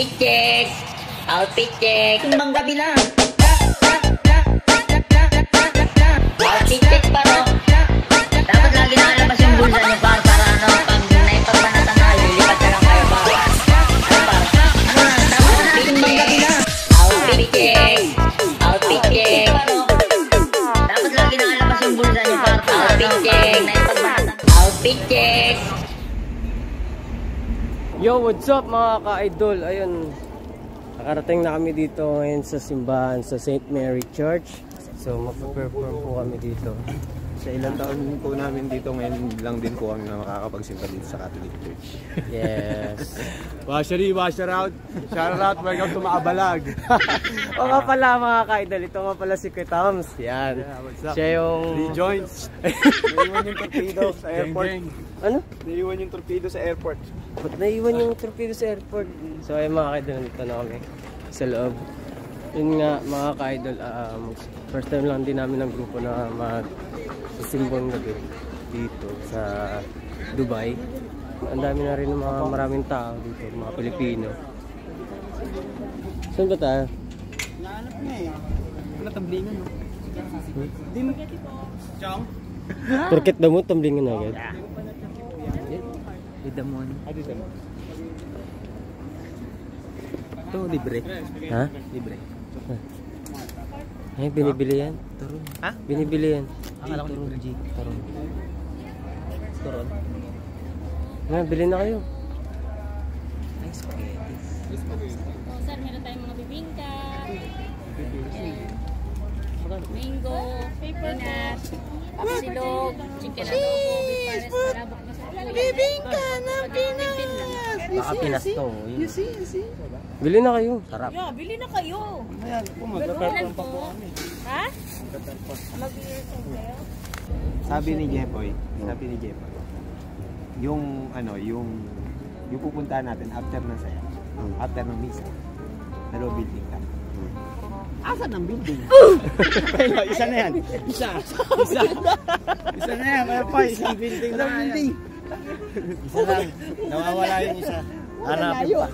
Outfit check! Outfit check! Simbang gabi na! Outfit check pa ro! Dapat lagi nakalabas yung bulsa niyo para ano, pag naipagpanatan na, lilipat na lang kayo para. Ano ba? Ano na? Dapat na simbang gabi na! Outfit check! Outfit check! Dapat lagi nakalabas yung bulsa niyo para outfit check! Naipagpanatan. Outfit check! Yo, what's up mga ka-idol? Ayun, nakarating na kami dito ngayon sa simbahan sa St. Mary Church. So, magpe-perform po kami dito. Sa ilang taon po namin dito, ngayon lang din po kami na makakapagsimba dito sa Catholic Church. Yes. Washari, washer out. Shout out, welcome to Maabalag. O nga pala mga ka-idol, ito nga pala si Kuitams. Yan. Yeah, what's up? Siya yung... Rejoins. Naiwan yung torpedo sa airport. Ano? Naiwan yung torpedo sa airport. Ba't naiwan yung torpedo sa airport? So ayun mga ka-idol, nandito na kami sa loob. Yun nga mga ka-idol, first time lang din namin ng grupo na mag-simbang gabi dito sa Dubai. Ang dami na rin ng mga maraming tao dito, mga Pilipino. Saan ba tayo? Naanap na eh. Wala tamblingan no? Di mo. Chong? Turkit daw mo, tamblingan na agad. Didamon. Ito, libre. Ha? Libre. Ay, binibili yan. Turon. Ha? Binibili yan. Akala ko libre. Turon. Turon. Nga, bili na kayo. Ay, spaghetti. Oh, sir, meron tayong mga bibingka. Mango, peanut, silog, chicken adobo, beef pares, palabok na sa ulo. Bibingka na Pinas! Baka Pinas to. Bili na kayo. Sarap. Yeah, bili na kayo. Ayan, po magkakarpan pa po kami. Ha? Mag-bili kayo? Sabi ni Jepoy, yung ano, yung pupuntahan natin after ng saya, after ng misa, dalawa building ka. Asan ang building? Isa na yan. Isa na yan. Kaya pa, isang building na yan. Isa lang. Nawawala yung isa. Hanapin pa.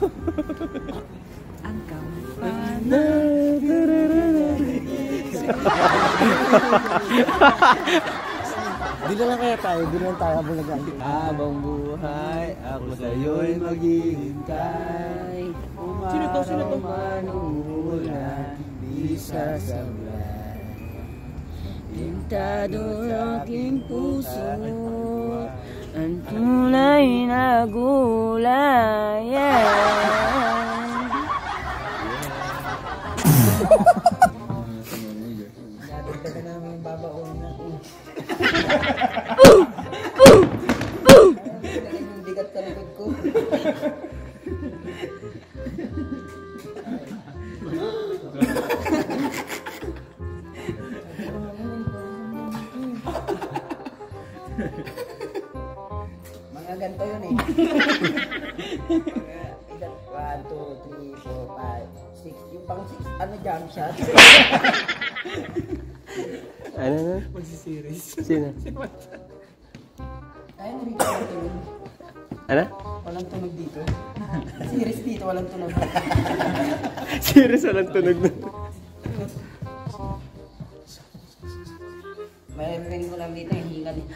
Ang kampana. Dila lang kaya tayo. Dila lang tayo habang nag-aantay. Habang buhay, ako sa'yo'y maghihintay. Sino to? Manulan, di sasablay. Pintado ng aking puso, ang tunay na gulayan. Nadagdagan namin yung babaon natin. Yung bigat ka likod ko. Mga ganito yun eh. 1, 2, 3, 4, 5, 6. Yung pang 6, ano jump shot? Ano na? Magsisiris. Sino? Ay, hindi ko walang tunog. Ano? Walang tunog dito. Series dito, walang tunog. Serious, walang tunog na. May ring ko lang dito, yung hinga dito.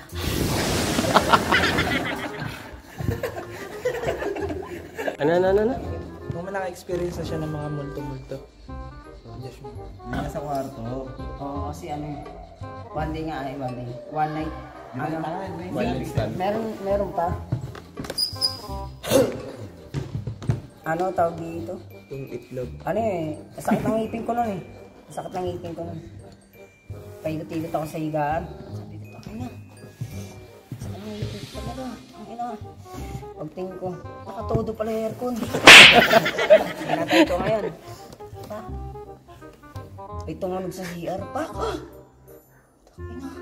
Ano? Kung man naka-experience na siya ng mga multo-multo. Hindi sa kwarto. Oo, kasi ano, one day nga ay one day. One night. Ano? Meron pa. Ano tawag dito? Yung itlog. Ano eh, sakit ng ngipin ko nun eh. Sakit ng ngipin ko nun. Paikot-ikot ako sa higaan. Sabi ko, ay na. Sakit ng ngipin ko talaga. Ay na. Pagtingin ko, nakatodo pala yung aircon. Pinatay ko ngayon. Pa? Ito nga sa CR. Pa ka! Ay na.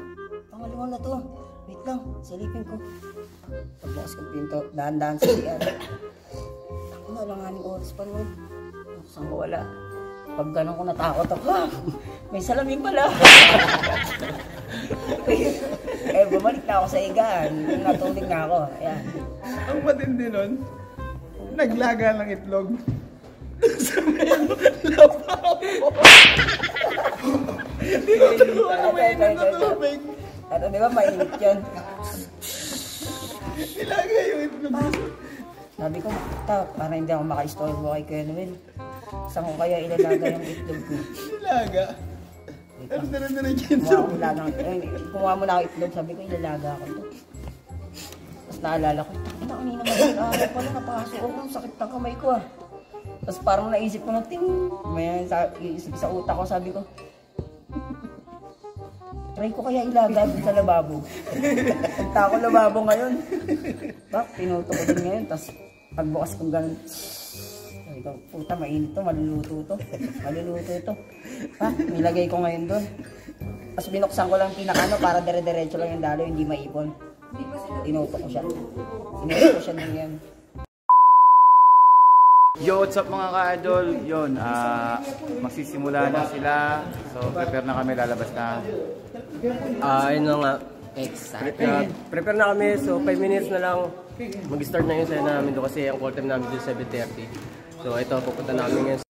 Pangalawa na to. Wait lang, silipin ko. Pagbukas ko pinto, dahan-dahan sa CR. Ano lang nga oras pa nun. Saan ko wala. Pag ganun ko natakot ako, may salamin pala. Eh, bumalik na ako sa higaan. Natulog na ako. Ayan. Ang matindi nun, naglaga ng itlog. Sa menu, lababo. Tinuturuan na mainit na tubig. Ano, di ba mainit yun? Ilagay yung itlog. Sabi ko, para hindi ako maka-istorbo kay Kuya Noel. Saan ko kaya ilalaga yung itlog ko? Ilaga. Ano na rin dyan? Kumuha mo na ako itlog, sabi ko ilalaga ko to. Tapos naalala ko, kanina mag-aaral pala, napakasok ako, sakit ng kamay ko ah. Tapos parang naisip ko ng ting, may isip sa utak ko, sabi ko, try ko kaya ilaga dun sa lababo. Punta ako lababo ngayon. Bak, pinuto ko din ngayon, tapos pagbukas kong ganun, sabi ko, puta, mainit to, maluluto to. Maluluto ito. Ha, nilagay ko ngayon doon. Tapos binuksan ko lang pinakano para dire-diretso lang yung dalo, hindi maipon. Tinuto ko siya. Tinuto ko siya din yan. Yo, what's up mga ka-idol? Yun, magsisimula na sila. So, prepare na kami, lalabas na. Ayun na nga. Prepare na kami, so 5 minutes na lang. Mag-start na yung sa'yo namin doon kasi ang call time namin doon 7:30. So, ito, pupunta namin ngayon.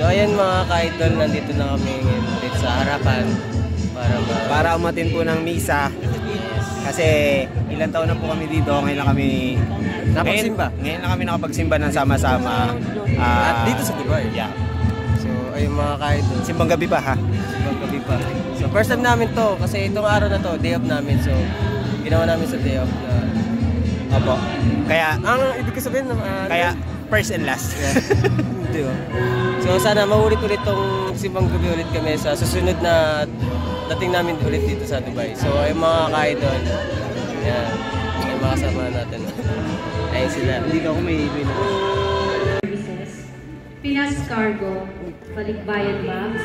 So ayan mga ka-idol, nandito na kami ngayon ulit sa harapan para umatin po ng misa. Kasi ilang taon na po kami dito, ngayon lang kami napagsimba. Ngayon lang kami nakapagsimba ng sama-sama. At dito sa Dubai. Yeah. So ayun mga ka-idol. Simbang gabi pa ha? Simbang gabi pa. So first time namin to, kasi itong araw na to, day off namin. So ginawa namin sa day off na opo. Kaya ang ibig sabihin kaya first and last. Yeah. So sana maulit-ulit tong simbang gabi ulit kami sa susunod na dating namin ulit dito sa Dubai. So ay mga ka-idol, yan, ay mga kasama natin. Ayun sila. Hindi ka ako may ibig na. Pinas Cargo, Balikbayan Bags,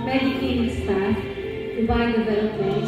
Medicaid Staff, Dubai Development,